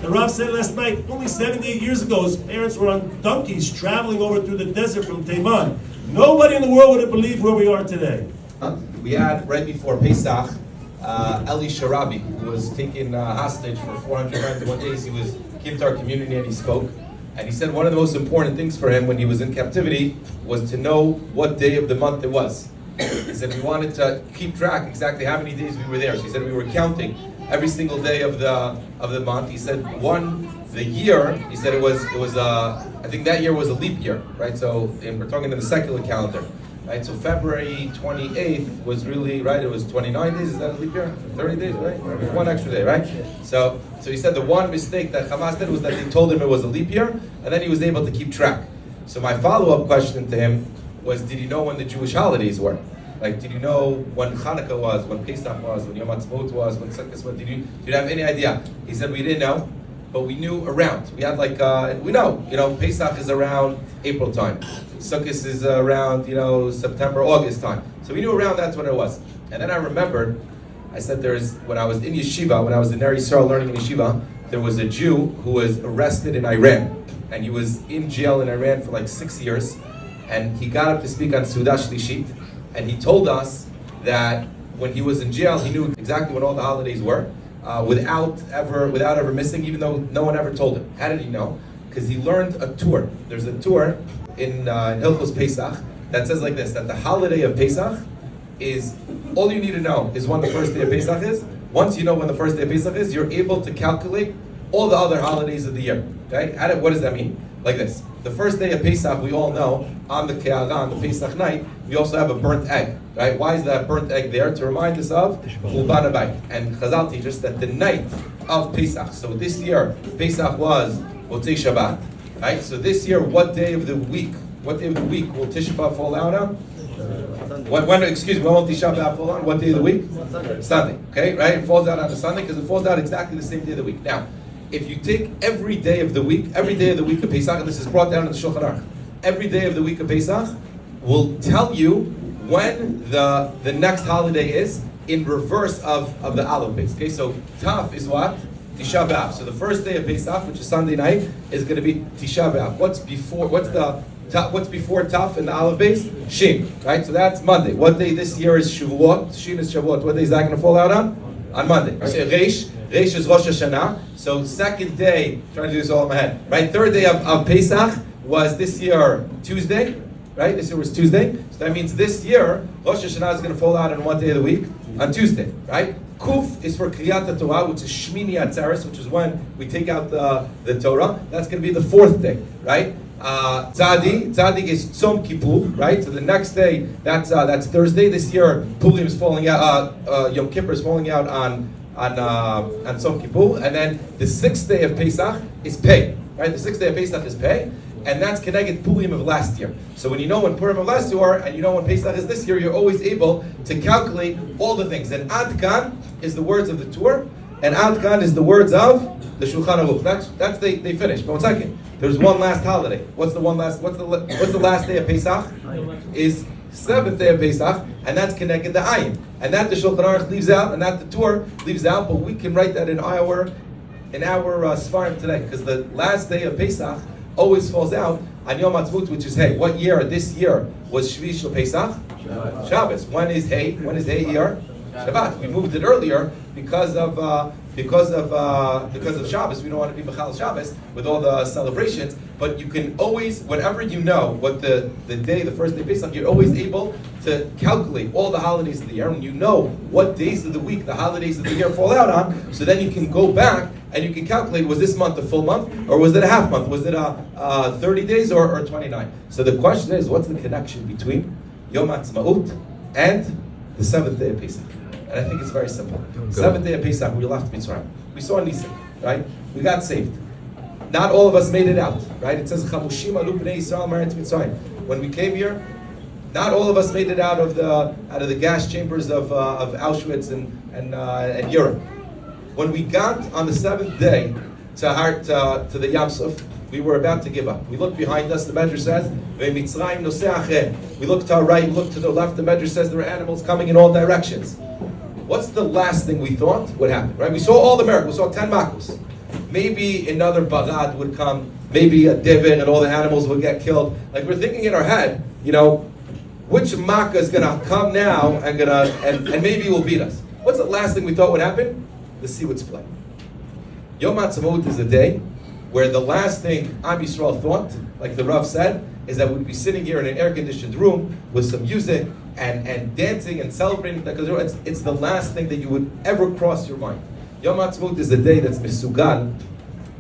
The Rav said last night, only 78 years ago, his parents were on donkeys traveling over through the desert from Teiman. Nobody in the world would have believed where we are today. We had, right before Pesach, Eli Sharabi, who was taken hostage for 491 days. He came to our community and he spoke. And he said one of the most important things for him when he was in captivity was to know what day of the month it was. He said we wanted to keep track exactly how many days we were there. So he said we were counting every single day of the month. He said the year, he said it was I think that year was a leap year, right? So we're talking in the secular calendar, right? So February 28th was really, right? It was 29 days, is that a leap year? 30 days, right? One extra day, right? So he said the one mistake that Hamas did was that they told him it was a leap year, and then he was able to keep track. So my follow-up question to him was, did he know when the Jewish holidays were? Like, did you know when Hanukkah was, when Pesach was, when Yom Ha'atzmaut was, when Sukkot was? Did you have any idea? He said we didn't know, but we knew around. We had we know, Pesach is around April time. Sukkot is around, September, August time. So we knew around that's when it was. And then I remembered, I said when I was in yeshiva, when I was in Ner Yisrael learning in yeshiva, there was a Jew who was arrested in Iran. And he was in jail in Iran for like 6 years. And he got up to speak on Suda Shlishit. And he told us that when he was in jail, he knew exactly what all the holidays were, without ever missing, even though no one ever told him. How did he know? Because he learned a tour. There's a tour in Hilchos Pesach that says like this, that the holiday of Pesach is, all you need to know is when the first day of Pesach is. Once you know when the first day of Pesach is, you're able to calculate all the other holidays of the year. Okay? What does that mean? Like this. The first day of Pesach, we all know, on the Ke'ara, on the Pesach night, we also have a burnt egg, right? Why is that burnt egg there? To remind us of Churban Habayit. And Chazal teaches us that the night of Pesach, so this year, Pesach was Motzei Shabbat, right? So this year, what day of the week will Tisha B'Av fall out on? When will Tisha B'Av fall on? What day of the week? Sunday, okay, right? It falls out on a Sunday because it falls out exactly the same day of the week. Now, if you take every day of the week of Pesach, and this is brought down in the Shulchan Aruch, every day of the week of Pesach will tell you when the next holiday is in reverse of the Aleph base. Okay, so Tav is what? Tisha B'Av. So the first day of Pesach, which is Sunday night, is going to be Tisha B'Av. What's before Tav in the Aleph base? Shin, right? So that's Monday. What day this year is Shavuot? Shin is Shavuot. What day is that going to fall out on? On Monday. So Reish is Rosh Hashanah. So second day, trying to do this all in my head, right? Third day of Pesach was this year Tuesday, right? This year was Tuesday. So that means this year, Rosh Hashanah is going to fall out on what day of the week? On Tuesday, right? Kuf is for Kriyat Torah, which is Shmini Atzeres, which is when we take out the Torah. That's going to be the fourth day, right? Tzadik is Tzom Kippur, right? So the next day, that's Thursday. This year, Purim is falling out. Yom Kippur is falling out on Tzom Kippur, and then the sixth day of Pesach is Pei, right? The sixth day of Pesach is Pei, and that's connected Purim of last year. So when you know when Purim of last year are, and you know when Pesach is this year, you're always able to calculate all the things. And Adkan is the words of the Torah, and Adkan is the words of the Shulchan Aruch. That's they finished. But 1 second, there's one last holiday. What's the last day of Pesach? Is seventh day of Pesach, and that's connected to Ayin, and that the Shulchan Aruch leaves out, and that the Torah leaves out. But we can write that in our Sfarim today, because the last day of Pesach always falls out on Yom Ha'atzmaut, which is Hey. What year? This year was Shvi Shel Pesach, Shabbos. When is Hey? When is Hey here? Shabbat. We moved it earlier because of Shabbos. We don't want to be B'chal Shabbos with all the celebrations. But you can always, whenever you know what the first day of Pesach, you're always able to calculate all the holidays of the year. When you know what days of the week the holidays of the year fall out on, so then you can go back and you can calculate, was this month a full month, or was it a half month? Was it 30 days or 29? So the question is, what's the connection between Yom Ha'atzmaut and the seventh day of Pesach? And I think it's very simple. Seventh day of Pesach, we left Mitzrayim. We saw Nisan, right? We got saved. Not all of us made it out, right? It says, Chamushim alu b'nei Yisrael ma'aretz Mitzrayim. When we came here, not all of us made it out of the gas chambers of Auschwitz and Europe. When we got on the seventh day to the Yam Suf, We were about to give up. We look behind us, the Medrash says, we look to our right, we look to the left, the Medrash says there are animals coming in all directions. What's the last thing we thought would happen, right? We saw all the miracles, we saw 10 makos. Maybe another barad would come, maybe a divot and all the animals would get killed. Like we're thinking in our head, which makkah is going to come now and maybe will beat us. What's the last thing we thought would happen? The sea would split. Yom Ha'atzmaut is the day where the last thing Am Yisrael thought, like the Rav said, is that we'd be sitting here in an air-conditioned room with some music and dancing and celebrating, because it's the last thing that you would ever cross your mind. Yom Ha'atzmaut is the day that's misugal,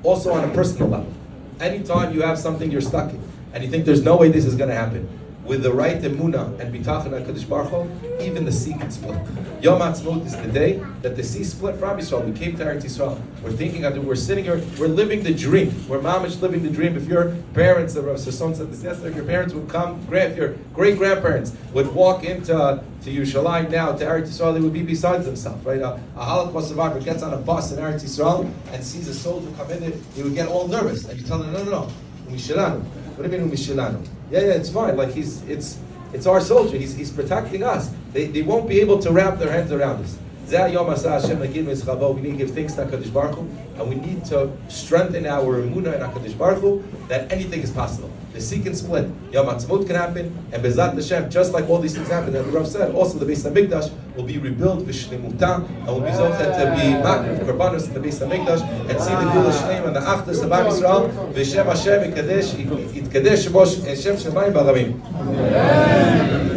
also on a personal level. Anytime you have something you're stuck in, and you think there's no way this is going to happen, with the right emunah and bitachon HaKadosh Baruch Hu, even the sea can split. Yom Ha'atzmaut is the day that the sea split from Yisrael. We came to Eretz Yisrael. We're thinking of it. We're sitting here. We're living the dream. We're mamish living the dream. If your parents, the Rav Sasson said this yesterday, if your parents would come, if your great-grandparents would walk into Yerushalayim now, to Eretz Yisrael, they would be beside themselves, right? A Holocaust survivor gets on a bus in Eretz Yisrael and sees a soldier come in there, he would get all nervous. And you tell them, no. Umishilanu. What do you mean Umishilanu? Yeah, it's fine. Like it's our soldier. He's protecting us. They won't be able to wrap their hands around us. We need to give thanks to HaKadosh Baruch Hu, and we need to strengthen our emunah in HaKadosh Baruch Hu that anything is possible. The sea can split, Yom Ha'atzmaut can happen, and Bezat Hashem, just like all these things happen, and the Rav said, also the Beis HaMikdash will be rebuilt v'shlemuta, and will be zochet to be makriv korbanos in the Beis HaMikdash, and see the Gula Shleim and the Achdus of Am Yisrael, v'shem Hashem yitkadesh shemo Shem Shemayim b'Aramim.